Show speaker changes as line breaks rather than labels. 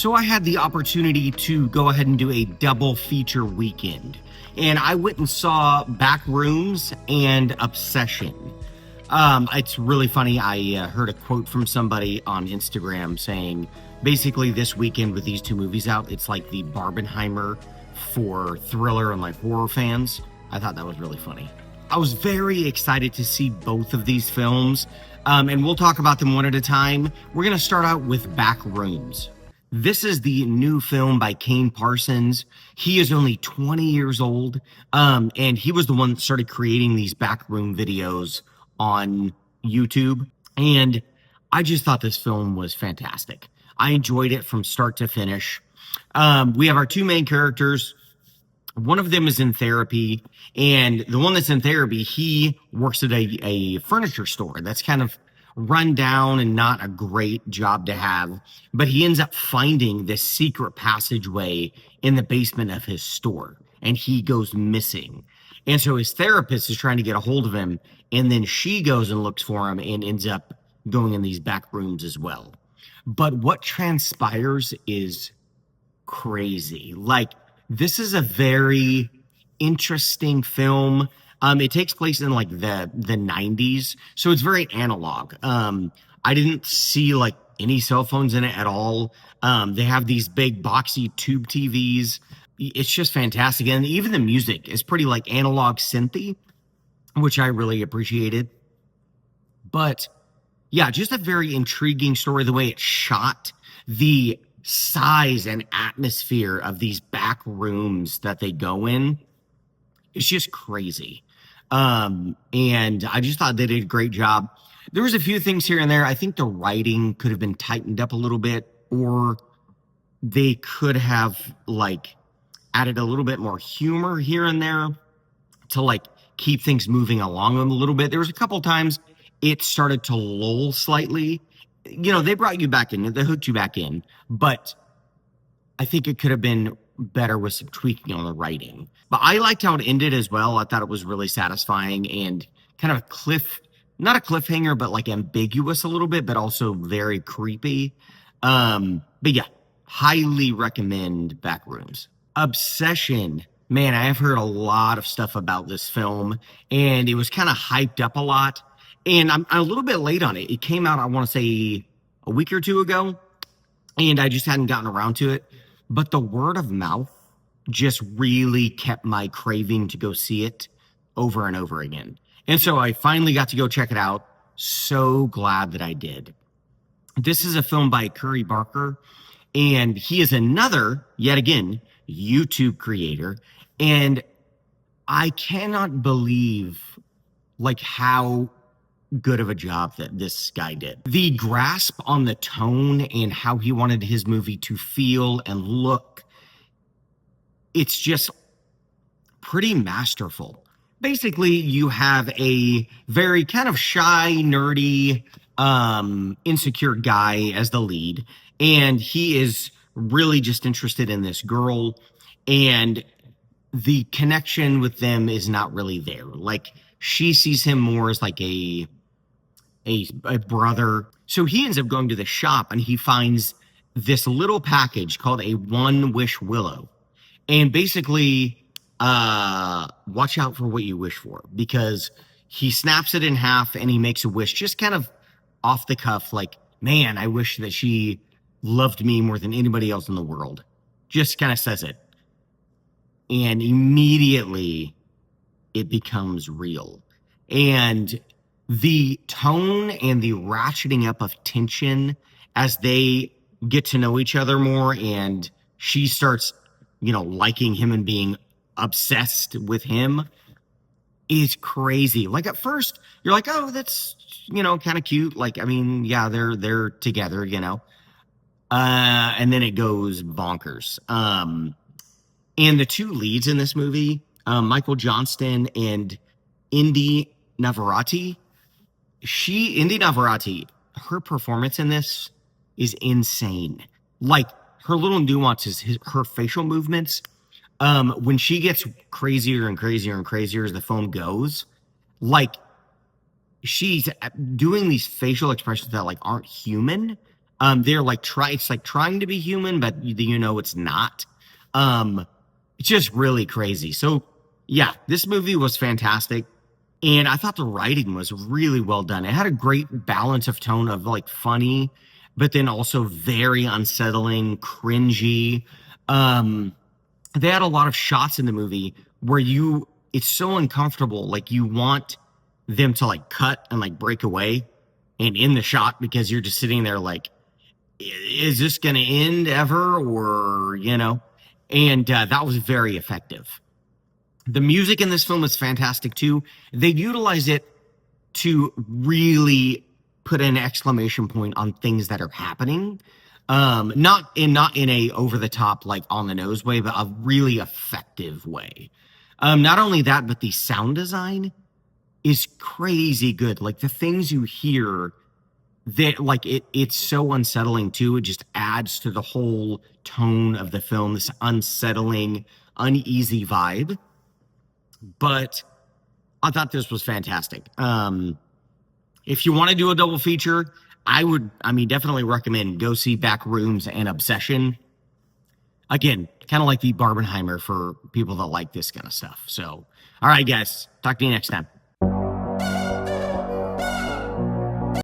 So I had the opportunity to go ahead and do a double feature weekend. And I went and saw Backrooms and Obsession. It's really funny. I heard a quote from somebody on Instagram saying, basically this weekend with these two movies out, it's like the Barbenheimer for thriller and like horror fans. I thought that was really funny. I was very excited to see both of these films, and we'll talk about them one at a time. We're going to start out with Backrooms. This is the new film by Kane Parsons. He is only 20 years old, and he was the one that started creating these backroom videos on YouTube. And I just thought this film was fantastic. I enjoyed it from start to finish. We have our two main characters. One of them is in therapy, and the one that's in therapy, he works at a furniture store that's kind of run down and not a great job to have, but he ends up finding this secret passageway in the basement of his store, and he goes missing. And so his therapist is trying to get a hold of him, and then she goes and looks for him and ends up going in these back rooms as well. But what transpires is crazy. Like, this is a very interesting film. It takes place in like the 90s, so it's very analog. I didn't see like any cell phones in it at all. They have these big boxy tube TVs. It's just fantastic, and even the music is pretty like analog synthy, which I really appreciated. But yeah, just a very intriguing story. The way it's shot, the size and atmosphere of these back rooms that they go in, it's just crazy. And I just thought they did a great job. There was a few things here and there. I think the writing could have been tightened up a little bit, or they could have like added a little bit more humor here and there to like keep things moving along a little bit. There was a couple times it started to lull slightly. You know, they brought you back in, they hooked you back in, but I think it could have been better with some tweaking on the writing. But I liked how it ended as well. I thought it was really satisfying and kind of not a cliffhanger, but like ambiguous a little bit, but also very creepy. But yeah, highly recommend Backrooms. Obsession. Man, I have heard a lot of stuff about this film, and it was kind of hyped up a lot. And I'm a little bit late on it. It came out, I want to say, a week or two ago, and I just hadn't gotten around to it. But the word of mouth just really kept my craving to go see it over and over again. And so I finally got to go check it out. So glad that I did. This is a film by Curry Barker, and he is another, yet again, YouTube creator. And I cannot believe like how good of a job that this guy did. The grasp on the tone and how he wanted his movie to feel and look, it's just pretty masterful. Basically, you have a very kind of shy, nerdy, insecure guy as the lead, and he is really just interested in this girl, and the connection with them is not really there. Like, she sees him more as like a brother. So he ends up going to the shop and he finds this little package called a One Wish Willow. And basically, watch out for what you wish for, because he snaps it in half and he makes a wish just kind of off the cuff. Like, man, I wish that she loved me more than anybody else in the world. Just kind of says it. And immediately it becomes real. And the tone and the ratcheting up of tension as they get to know each other more, and she starts, liking him and being obsessed with him, is crazy. Like, at first you're like, oh, that's, kind of cute. Like, I mean, yeah, they're together, and then it goes bonkers. And the two leads in this movie, Michael Johnston and Indy Navarrete, her performance in this is insane. Like, her little nuances, her facial movements, when she gets crazier and crazier and crazier as the film goes, like, she's doing these facial expressions that like aren't human. They're like it's like trying to be human, but it's not. Um, it's just really crazy. So yeah, this movie was fantastic. And I thought the writing was really well done. It had a great balance of tone of like funny, but then also very unsettling, cringy. Um, they had a lot of shots in the movie where it's so uncomfortable. Like you want them to like cut and like break away and in the shot because you're just sitting there like, is this going to end ever? And that was very effective. The music in this film is fantastic too. They utilize it to really put an exclamation point on things that are happening. Not in a over the top, like on the nose way, but a really effective way. Not only that, but the sound design is crazy good. Like the things you hear that like it's so unsettling too. It just adds to the whole tone of the film, this unsettling, uneasy vibe. But I thought this was fantastic. If you want to do a double feature, definitely recommend go see Backrooms and Obsession. Again, kind of like the Barbenheimer for people that like this kind of stuff. So, all right, guys, talk to you next time.